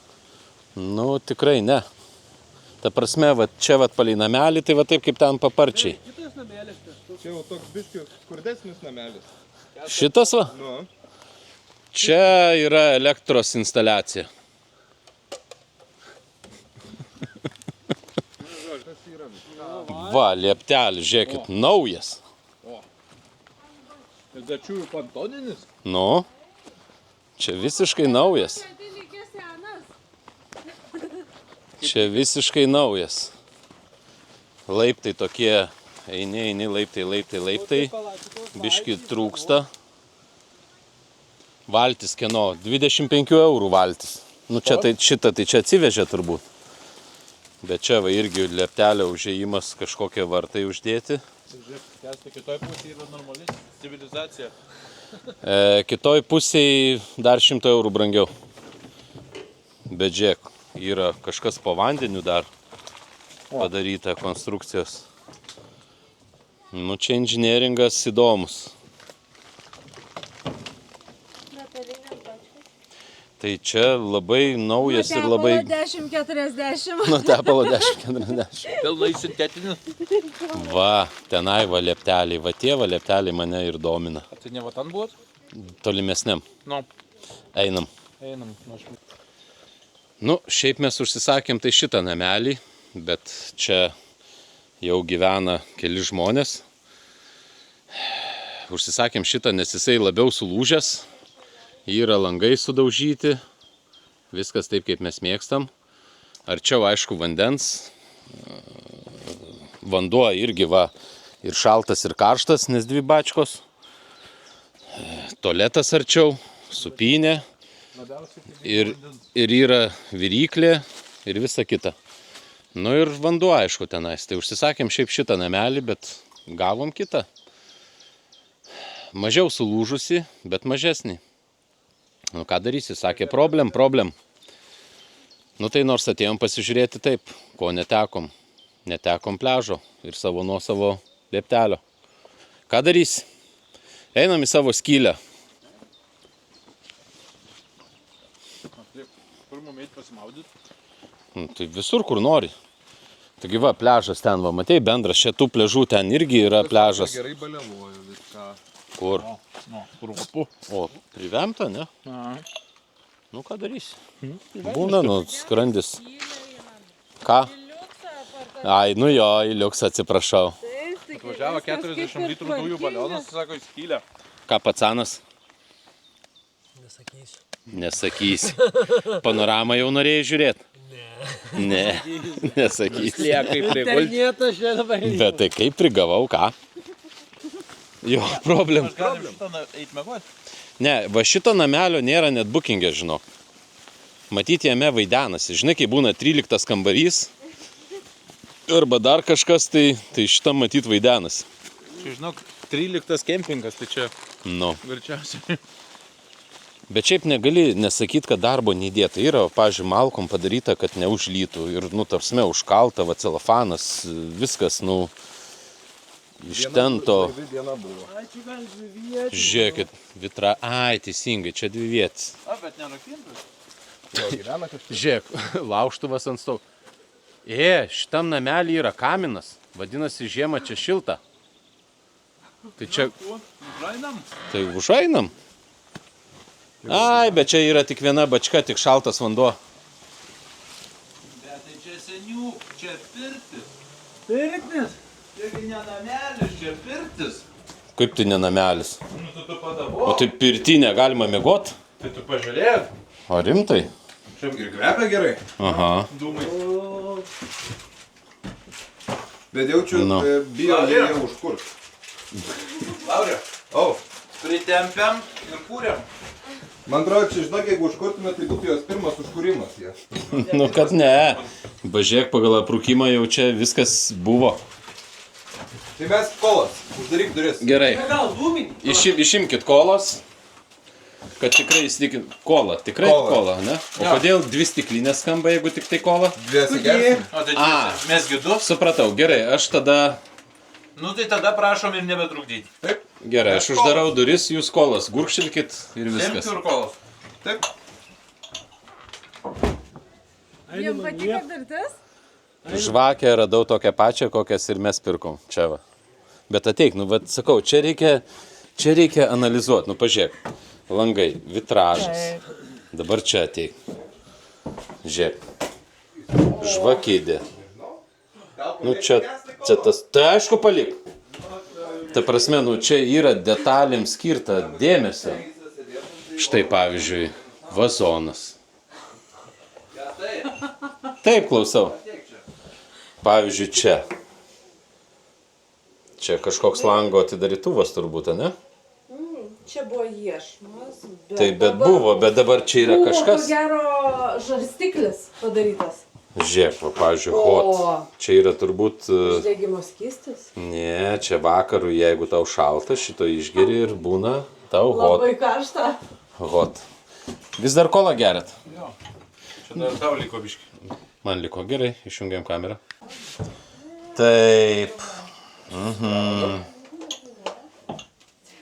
Nu, tikrai ne. Ta prasme, va, čia va palei namelį, tai va taip kaip ten paparčiai. Kitas namelis tas. Čia jau toks biškių skurdesnis namelis. Šitas va, Nu, čia yra elektros instaliacija. Va, lieptelis, žiūrėkit, naujas. Ir dačiųjų pantoninis? Nu, čia visiškai naujas. Tai lygiai senas. Čia visiškai naujas. Laiptai tokie, eini, laiptai. Biški trūksta. Valtis kieno? 25 eurų valtis. Nu, čia tai šitą, tai čia atsivežė turbūt. Bet čia va irgi lieptelio užėjimas, kažkokie vartai uždėti. Žiūrėk, kesti kitoj pusėje yra normali civilizacija. Kitoj pusėje dar 100 eurų brangiau. Bet žiūrėk, yra kažkas po vandeniu dar padaryta konstrukcijos. Nu, čia inžinieringas įdomus. Tai čia labai naujas ir labai... 10-40. Nu, tepalo 10-40. Pilnai sintetinis. Va, tenai va liepteliai. Va tie va liepteliai mane ir domina. A tai ne va ten buvo? Tolimesniam. Nu, Einam. einam. Nu, šiaip mes užsisakėm tai šitą namelį, bet čia jau gyvena keli žmonės. Užsisakėm šitą, nes jisai labiau sulūžęs. Yra langai sudaužyti. Viskas taip, kaip mes mėgstam. Arčiau, aišku, vandens. Vanduo irgi va ir šaltas, ir karštas, nes 2 bačkos. Tualetas arčiau, supynė. Ir yra viryklė ir visa kita. Nu ir vanduo, aišku, tenais. Tai užsisakėm šiaip šitą namelį, bet gavom kitą. Mažiau sulūžusi, bet mažesnį. Nu ką darysi, sakė, problem. Nu tai nors atėjom pasižiūrėti taip, ko netekom. Netekom pliažo ir savo nuosavo lieptelio. Ką darysi? Einam į savo skylę. Kur mum eit pasimaudyti? Nu, tai visur, kur nori. Taigi va, pliažas ten, va, matei, bendras, šitų pliažų ten irgi yra pliažas. Gerai baliavoju viską. Kur? Nu, kur vapu. O, privemta, ne? Aha. Nu, ką darysi? Būna, nu, skrandis. Ką? Ai, nu jo, į liuksą, atsiprašau. Atvažiavo 40 litrų dujų balionas, sako, į skylę. Ką pacanas? Nesakysiu. Nesakysi. Panoramą jau norėjai žiūrėti? Ne, nesakysi. Internetas čia dabar. Bet tai kaip prigavau, ką? Jo, problem. Aš galim šitą eit mėgoti? Ne, va šito namelio nėra net bookingė, žinok. Matyti jame vaidenasi. Žinai, kai būna 13 kambarys arba dar kažkas, tai šitą matyti vaidenasi. Čia, žinok, 13 kempingas, tai čia Nu. verčiausiai. Bet šiaip negali nesakyti, kad darbo neįdėta. Yra, pavyzdžiui, malkom padaryta, kad neužlytų. Ir, nu, tarpsme, užkalta, va, celofanas, viskas, nu, iš ten to. Viena buvo. Ačiū gal žuvietį. Žiūrėkit, vitra. Ai, teisingai, čia 2 vietas. A, bet nerakintas. Jo, gyvena kažkaip. Žiūrėk, lauštuvas ant stau. Šitam namelį yra kaminas. Vadinasi, žiemą čia šilta. Tai čia... Užrainam? Tai užainam. Ai, bet čia yra tik viena bačka, tik šaltas vanduo. Bet tai čia senių, čia pirtis. Pirknis. Taigi ne namelis, čia pirtis. Kaip tai ne namelis? Nu, tu padavo. O tai pirty negalima miegot? Tai tu pažiūrėk. O rimtai? Čia Ir kvepia gerai. Aha. dūmai. Bet jaučiu, Nu. bijo jie užkurs. Laurė, O, pritempiam ir kūriam. man atrodo, čia žinok, jeigu užkurtume, tai būtų jos pirmas užkūrimas jie. Nu, kad ne. Bažiek pagal aprūkimą jau čia viskas buvo. Tai mes kolas, uždaryk duris. Gerai. Gal dūminį? Išimkit kolas. Kad tikrai įsitikint. Kola. Tikrai Kola. kola, ne? O Jo. kodėl 2 stiklinės skamba, jeigu tik tai kola? Dviesi gersim. O tai A. mes gidu. Supratau. Gerai, aš tada... Nu tai tada prašom ir nebetrukdyti. Taip, Gerai, aš uždarau duris, jūs kolas gurkštelkit ir viskas. Semkių ir kolos. taip. Jums patiko pirtis? Žvakę radau tokią pačią, kokias ir mes pirkom. Čia va. Bet ateik, nu, vat, sakau, čia reikia analizuoti. Nu, pažiūrėk. Langai, vitražas. Dabar čia ateik. Žiūrėk. Žvakidė. Nu, čia tas. Tai aišku palik. Ta prasme, nu, čia yra detalėm skirta dėmesio. Štai pavyzdžiui, vazonas. Taip, klausau. Pavyzdžiui, čia. Čia kažkoks lango atidarytuvas turbūt, ne? Čia buvo iešmas. Taip, bet buvo, bet dabar čia yra kažkas. Buvo, ko gero, žarstiklis padarytas. Žiūrėk, pavyzdžiui, hot. Čia yra turbūt... Uždegimo skystis. Ne, čia vakarų, jeigu tau šalta, šito išgeri ir būna tau hot. Labai karšta. Hot. Vis dar kolą gerat? Jo. Čia dar tau liko biški. Man liko gerai, išjungiam kamerą. Taip.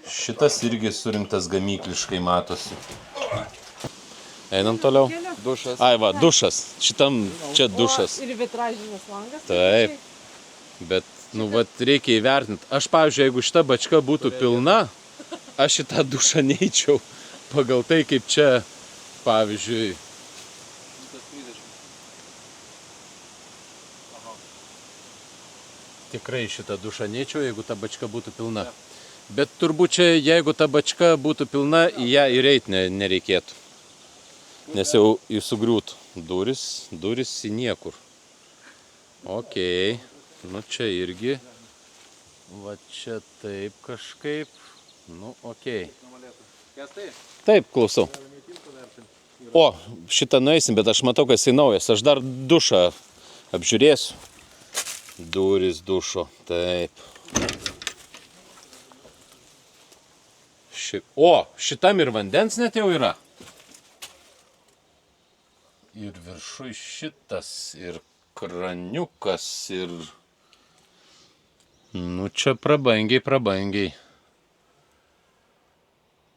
Šitas irgi surinktas gamykliškai matosi. Einam toliau. Dušas. Ai va, dušas. Šitam čia dušas. Ir vitražinis langas. Taip. Bet, nu, vat reikia įvertinti. Aš, pavyzdžiui, jeigu šita bačka būtų pilna, aš į tą dušą neičiau. Pagal tai, kaip čia, pavyzdžiui... Tikrai šitą dušą neičiau, jeigu ta bačka būtų pilna. Bet turbūt čia, jeigu ta bačka būtų pilna, į ją įreit nereikėtų. Nes jau įsugriūtų. Duris į niekur. Okei. Nu čia irgi. Va čia taip kažkaip. Nu okei. Taip, klausau. O, šitą nueisim, bet aš matau, kad jisai naujas. Aš dar dušą apžiūrėsiu. Duris dušo. Taip. O, šitam ir vandens net jau yra. Ir viršui šitas, ir kraniukas, ir... Nu, čia prabangiai.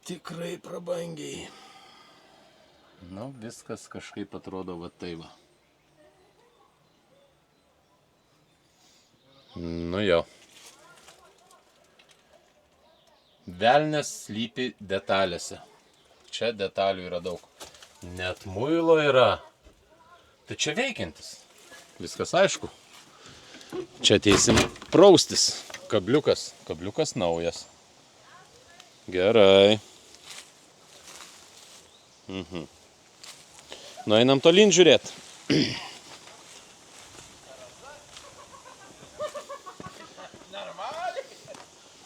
Tikrai prabangiai. Nu, viskas kažkaip atrodo va tai va. Nu jo. Velnias slypi detalėse. Čia detalių yra daug. Net muilo yra. Tai čia veikiantis. Viskas aišku. Čia ateisim praustis. Kabliukas. Kabliukas naujas. Gerai. Nu, einam tolyn žiūrėt.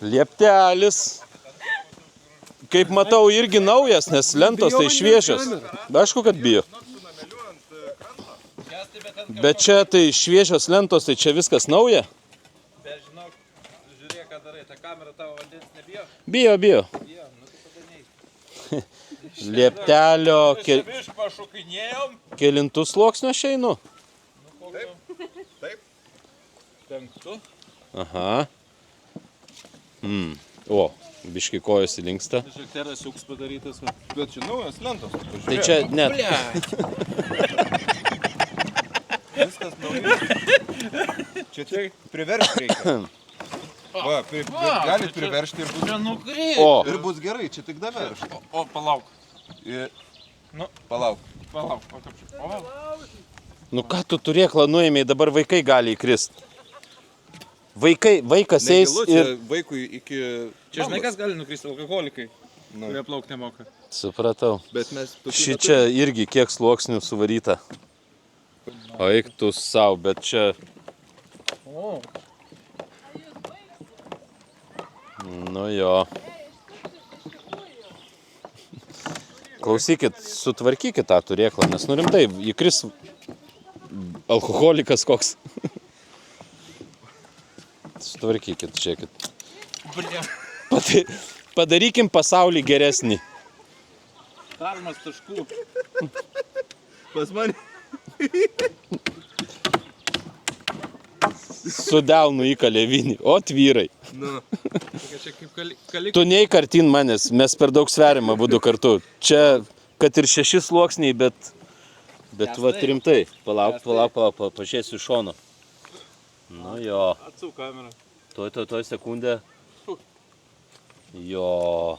Lieptelis. Kaip matau, irgi naujas, nes lentos tai šviežios. Aišku, kad bijo. Bet čia tai šviežios lentos, tai čia viskas nauja? Bet žinok, žiūrėk, ką darai, ta kamera tavo vandens nebijo? Bijo. Bijo, nu tai tada neik. Lieptelio... Iš pašukinėjom. Kelintų sluoksnio aš einu? Taip. Penktu. Aha. O, biški kojos įlinksta. Žiūrėk, teras ūks padarytas. Bet čia naujas lentos. Tai čia net... Viskas naujas. Čia tik priveršti reikia. Va, galit priveršti ir bus... Čia nukrīt. O, Ir bus gerai, čia tik daveršti. O, palauk. Nu, palauk. Palauk. O, nu ką tu turėklą nuėmėjai, dabar vaikai gali įkrist. Vaikas eis ir... Vaikui iki... čia žinai, kas gali nukristi? Alkoholikai, Nu. kurie plauk nemoka. Supratau. Bet mes... Ši čia irgi kiek sluoksnių suvaryta. O eik tu savo, bet čia... O. Nu jo. Klausykit, sutvarkykit tą turėklą, nes nu rimtai, įkris alkoholikas koks. Sutvarkykit, žiūrėkit. Padarykim pasaulį geresnį. Tarmas taškų. Pas mane... Su delnu įkalė vinį. O, vyrai. Nu. Čia kaip kalik. Tu neįkartin manęs, mes per daug sveriam abudu kartu. Čia, kad ir 6 sluoksniai, bet va rimtai. Palauk, pažiūrėsiu iš šono. Nu jo. Atsuk kamerą. Tuoj sekundę. Jo.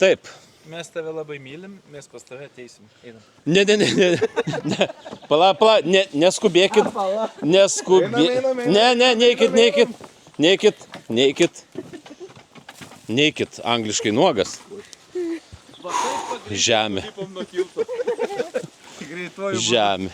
Taip, Mes tave labai mylim, mes pas tave ateisim. Einam. Ne. Pala, neskubėkit. Einam. Neikit, angliškai nuogas. Žemė. Greituoju. Žemė.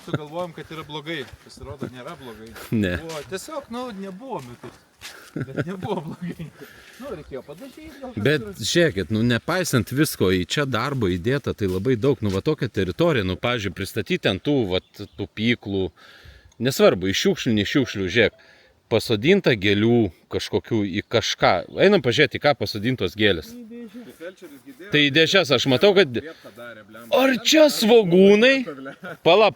Sugalvojom, kad yra blogai. Pasirodo, nėra blogai. Ne. Buvo, tiesiog, nebuvo mitus. Bet nebuvo blogai. Reikėjo padažyti. Bet žiūrėkit, nepaisant visko, į čia darbo įdėta, tai labai daug, va tokia teritorija, pavyzdžiui, pristatyti ant tų pyklų, nesvarbu, iš šiukšlių, ne šiukšlių, žiūrėk, pasodinta gėlių kažkokių į kažką. Einam pažiūrėti, ką pasodintos gėlės. Tai į dėžes aš matau, kad... Ar čia svogūnai? Pala.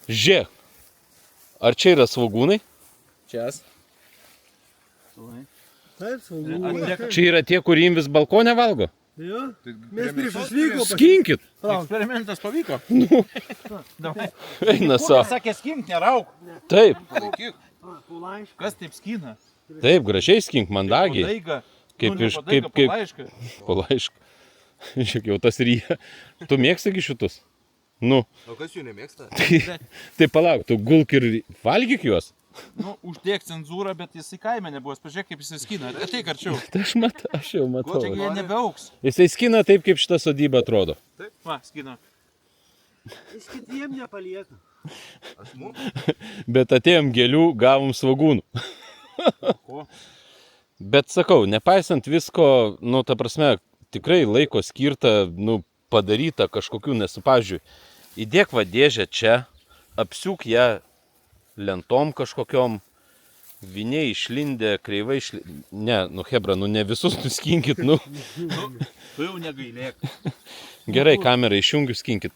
Žiūrėk. Ar čia yra svogūnai? Čias. Taip, svogūnai. Čia yra tie, kurie vis balkone valgo? Jo. Mes prieš išvyko. Skinkit. Eksperimentas pavyko. Eina savo. Sakė, skink, nerauk. Taip. Kas taip skina? Taip, gražiai skink, mandagiai. Podaiga. Kaip Palaišką. Palaišką. Žiūrėk, jau tas ryja. Tu mėgstagi šitus? O kas jų nemėgsta? Tai palauk, tu gulk ir valgyk juos. Uždėk cenzūrą, bet jisai kaime nebuvo. Pažiūrėk, kaip jisai skina. Ateik arčiau. Tai aš jau matau. Čia jie nebeauks. Jisai skina taip, kaip šita sodyba atrodo. Taip, va, skina. Jis kitiem nepalieka. Bet atėjom gėlių, gavom svogūnų. Bet sakau, nepaisant visko, ta prasme, tikrai laiko skirta, padaryta kažkokių, nes, pavyzdžiui, įdėk va dėžę čia, apsiūk ją lentom kažkokiom, viniai išlindė, kreivai išlindė. Ne, hebra, ne visus nuskinkit, Tu jau negailėk. Gerai, kamerą išjungiu, skinkit.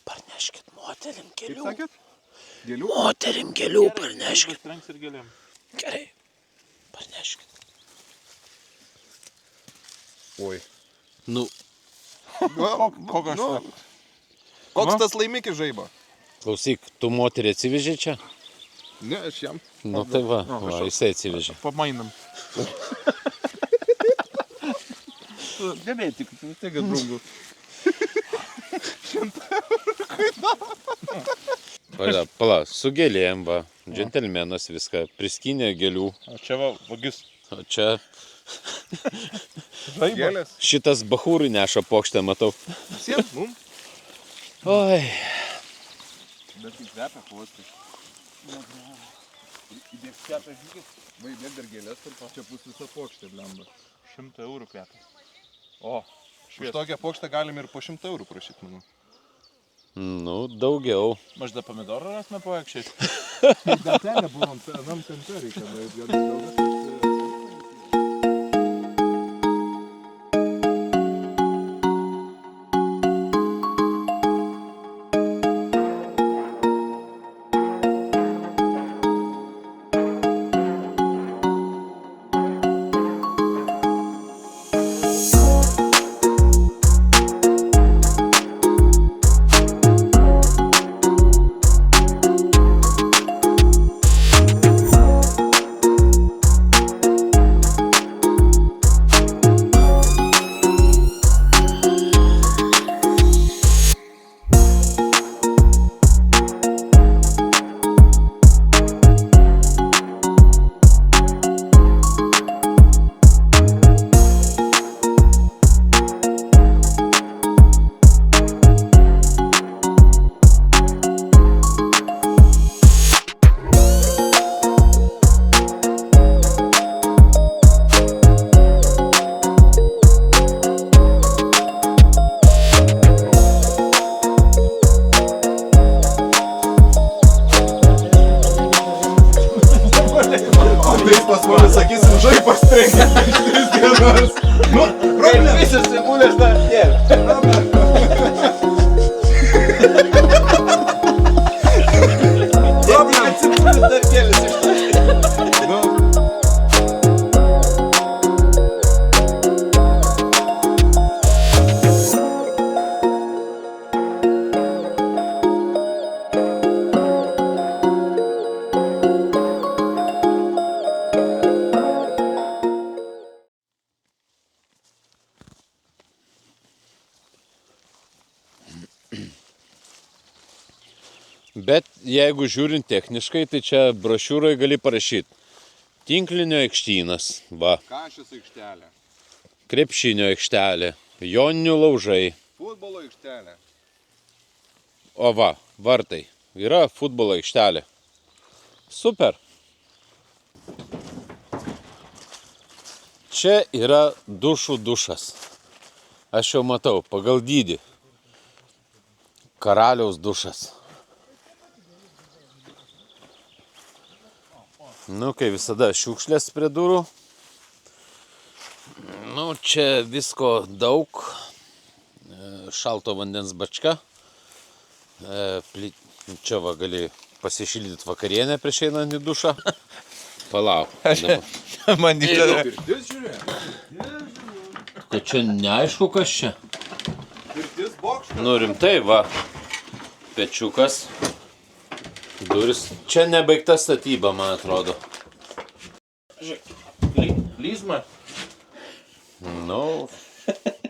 Parneškit moterim gėlių. Kaip sakėt? Gėlių? Moterim gėlių parneškit. Trenks ir gėlėm. Gerai, parneškit. Oi. Kokios tas laimikis žaibo? Klausyk, tu moterį atsivežė čia? Ne, aš jam. Tai va, jisai atsivežė. Pamainam. Gebėjai tik, tega draugų. Pala, su gėlėm, va, džentelmenas viską, priskinė gėlių. O čia va, vagis. O čia Gėlės. šitas bachūrui neša pokštę, matau. Visiems, mum. Oi. Bet kaip kvepia klostai. Įdėk kvepia žygis. Va, įdėk dar gėlės ir čia bus visa pokštė, blemba. 100 eurų kvepia. O, Už tokią pokštę galim ir po 100 eurų prašyti, manau. Daugiau. Aš dar pomidorą rasime poekščiais. Dar ten nebuvom, anam kampe reikia. Pas mane sakysim, žaipas trenkia iš 3 dienas. Problem. Visas cibulės dar nėra. Problem. Cibulės dar kėlės iš jeigu žiūrint techniškai, tai čia brošiūroje gali parašyti. Tinklinio aikštynas, va, Kašės aikštelė. krepšinio aikštelė, joninių laužai, Futbolo aikštelė. o va, vartai. Yra futbolo aikštelė. Super. Čia yra dušų dušas. Aš jau matau, pagal dydį. Karaliaus dušas. Nu, kai visada šiukšlės prie durų. Nu, čia visko daug. Šalto vandens bačka. Čia va gali pasišildyti vakarienę prieš einant į dušą. Palauk. Man Pirtis žiūrė. Tai čia neaišku, kas čia. Pirtis bokštas. Nu rimtai, va. Pečiukas. Duris. Čia nebaigta statyba, man atrodo. Lyzma. Nu,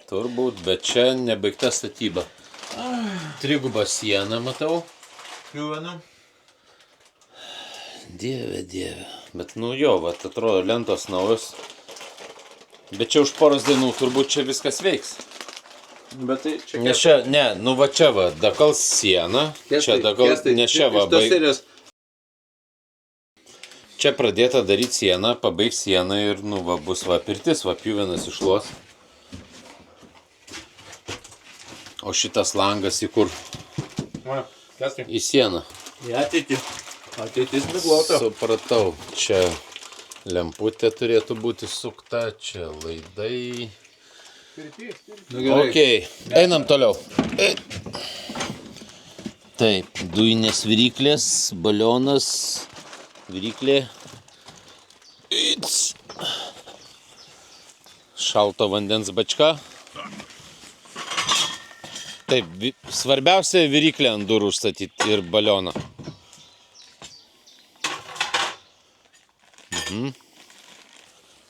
turbūt, bet čia nebaigta statyba. Triguba siena, matau. Kliuvenų. Dieve, dieve. Bet nu jo, va, atrodo lentos naujos. Bet čia už poros dienų turbūt čia viskas veiks. Bet tai čia... Nes čia, ne, nu va čia va, dakals siena. Čia dakals, nes čia va, čia pradėta daryti sieną, pabaigs sieną ir nu va, bus va pirtis, va pjuvenas išluos. O šitas langas į kur? Į sieną. Į ateitį. Ateitis miglota. Supratau, čia lemputė turėtų būti sukta, čia laidai. Ok, einam toliau. Taip, dujinės viryklės, balionas, viryklė. Šalto vandens bačka. Taip, svarbiausia viryklė ant durų statyti ir balioną.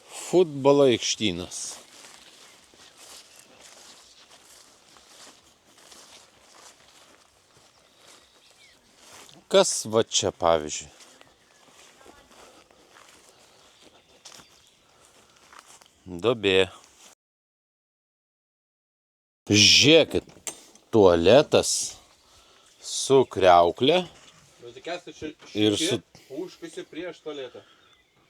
Futbolo aikštynas. Kas va čia pavyzdžiui? Duobė. Žiūrėkit, tualetas su kriauklė ir su... Užkasi prieš tualetą.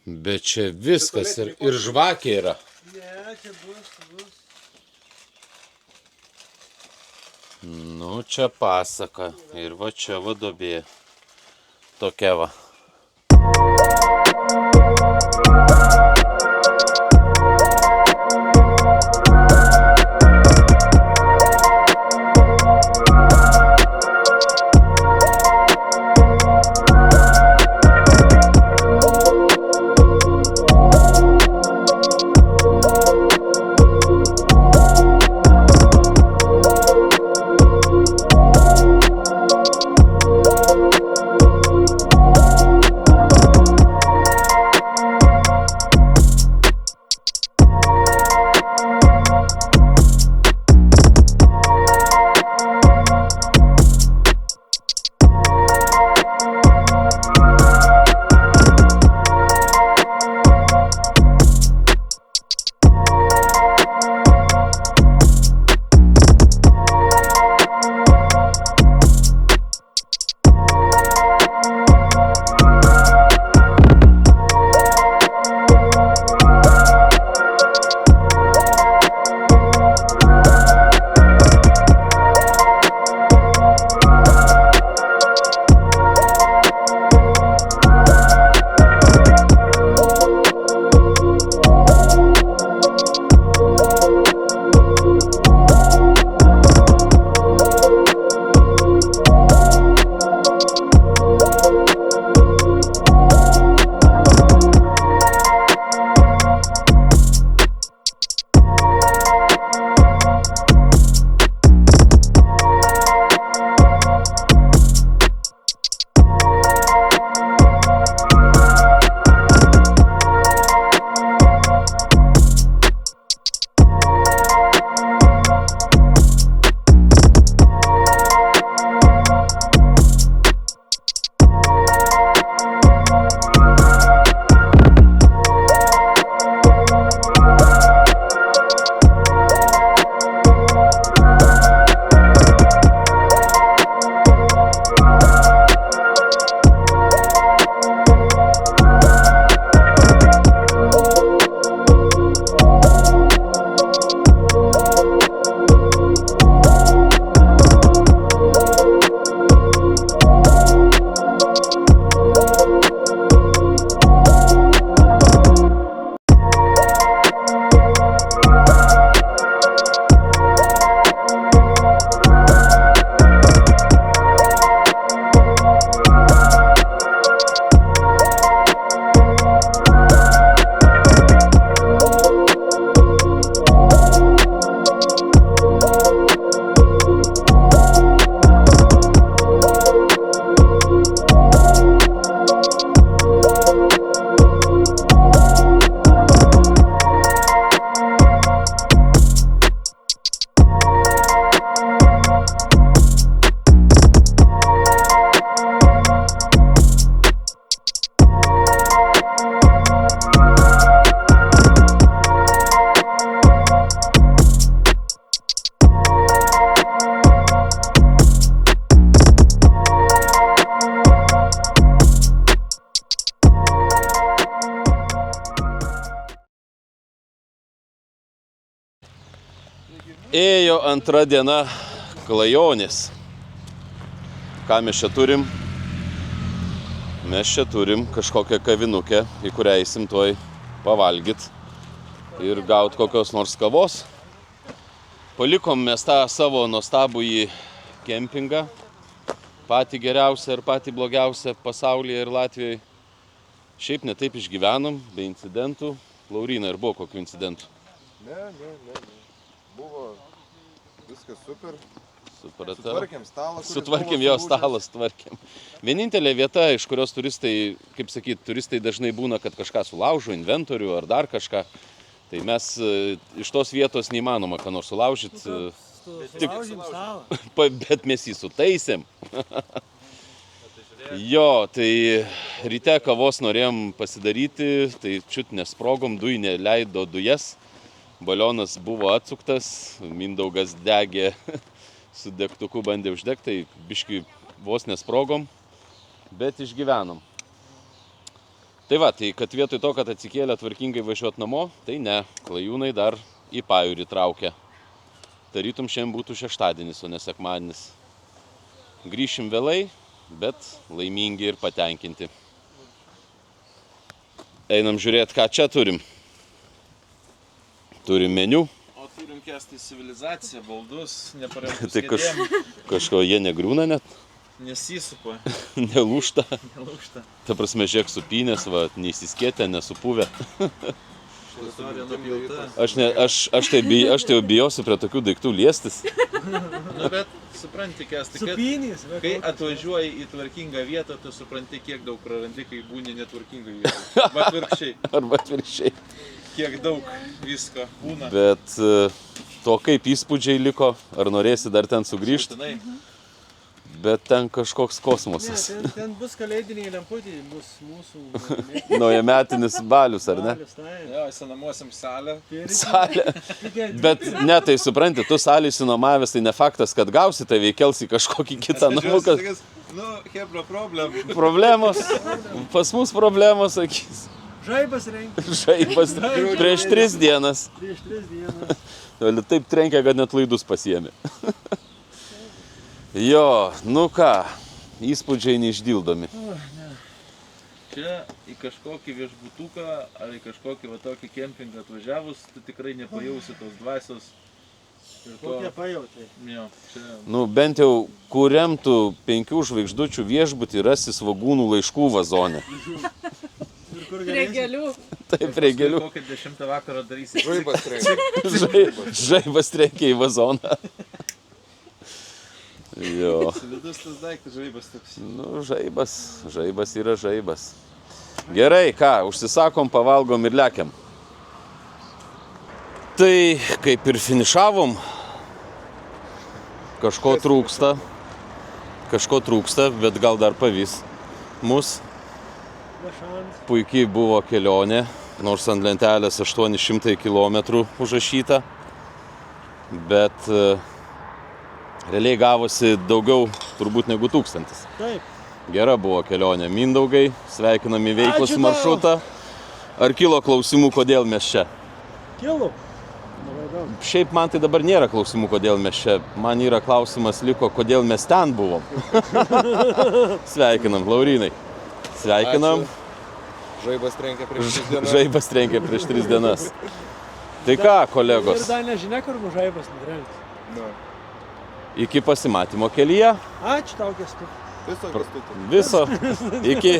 Bet čia viskas ir žvakė yra. Ne, čia bus. Nu, čia pasaka. Ir va čia va duobė. Tokia va. Ėjo antra diena klajonės. Ką mes čia turim? Mes čia turim kažkokią kavinukę, į kurią eisim tuoj pavalgyt ir gaut kokios nors kavos. Palikom mes tą savo nuostabųjį kempingą, patį geriausią ir patį blogiausią pasaulyje ir Latvijoje. Šiaip netaip išgyvenom, be incidentų. Lauryna, ir buvo kokių incidentų? Ne. Buvo viskas super. Supratau. Sutvarkėm stalą. Sutvarkėm jo stalą, sutvarkėm. Vienintelė vieta, iš kurios turistai, kaip sakyt, turistai dažnai būna, kad kažką sulaužo, inventorių ar dar kažką. Tai mes iš tos vietos neįmanoma ką nors sulaužyt. Sulaužėm stalą. Bet mes jį sutaisėm. Jo, tai ryte kavos norėjom pasidaryti, tai čiut nesprogom, dujinė leido dujas. Balionas buvo atsuktas, Mindaugas degė, su degtuku bandė uždegti, tai biškį vos nesprogom, bet išgyvenom. Tai va, tai kad vietoj to, kad atsikėlė tvarkingai važiuot namo, tai ne, klajūnai dar į pajūrį traukia. Tarytum šiandien būtų šeštadienis, o ne sekmadienis. Grįšim vėlai, bet laimingi ir patenkinti. Einam žiūrėti, ką čia turim. Turim meniu. O turim kesti civilizaciją, baldus, neparemtus Tai kažko jie negriūna net, nesisupa, nelūžta. nelūžta. Ta prasme, žiūrėk, supynės, va, neįsiskėtę, nesupuvę. Istorija nupjauta. Aš tai jau bijosiu prie tokių daiktų liestis. Nu, bet supranti, Kęstai, kad Supynės. kai atvažiuoji į tvarkingą vietą, tu supranti, kiek daug prarandi, kai būni netvarkingai vietoj. Arba atvirkščiai, Arba atvirkščiai. kiek daug visko būna. Bet to kaip įspūdžiai liko, ar norėsi dar ten sugrįžti, Būtinai. bet ten kažkoks Ne, kosmosas. ten bus kalėdiniai lemputė, bus mūsų Naujametinis balius, ar ne? balius, tai. Jo, įsinuomosim salę. Salė. Bet ne, tai supranti, tu salį įsinomavęs, tai ne faktas, kad gausi, tai veikels į kažkokį kitą namuką. Nu, hebra problem. Problemos, pas mus problemos, sakys. Žaibas rengia Žaibas prieš 3 dienas. prieš 3 dienas. Taip trenkia, kad net laidus pasiėmė. Jo, nu ką, įspūdžiai neišdildomi. Čia į kažkokį viešbutuką ar į kažkokį va tokį kempingą atvažiavus, tu tikrai nepajausi tos dvasios. Ir to, Kokie pajautai. jo, čia Nu, bent jau kuriam tu 5 žvaigždučių viešbutį rasi svogūnų laiškų vazone. Ir kur Prie galėsi? gėlių. Taip, prie gėlių. kokią 10 vakaro darysi. Žaibas trenkia. Žaibas trenkia į vazoną. Jo. Vidus tas daiktas žaibas toks. Nu, žaibas yra žaibas. Gerai, ką, užsisakom, pavalgom ir lekiam. Tai kaip ir finišavom, kažko trūksta, bet gal dar pavys mus. Be šansų. Puikiai buvo kelionė, nors ant lentelės 800 km užrašyta, bet realiai gavosi daugiau turbūt negu 1000. Taip. Gera buvo kelionė. Mindaugai, sveikinami veiklus Ačiū tau. maršrutą. Ar kilo klausimų, kodėl mes čia? Kilo. Labai daug. Šiaip man tai dabar nėra klausimų, kodėl mes čia. Man yra klausimas liko, kodėl mes ten buvom. Sveikinam, Laurynai. Sveikinam. Žaibas trenkia prieš 3 dienas. Žaibas trenkė prieš 3 dienas. Tai ką, Ir kolegos, dar nežinia, kur bus žaibas nutrenks. Nu, iki pasimatymo kelyje. Ačiū tau, Kęstuti. tiesiog kęstutis. Viso. Iki.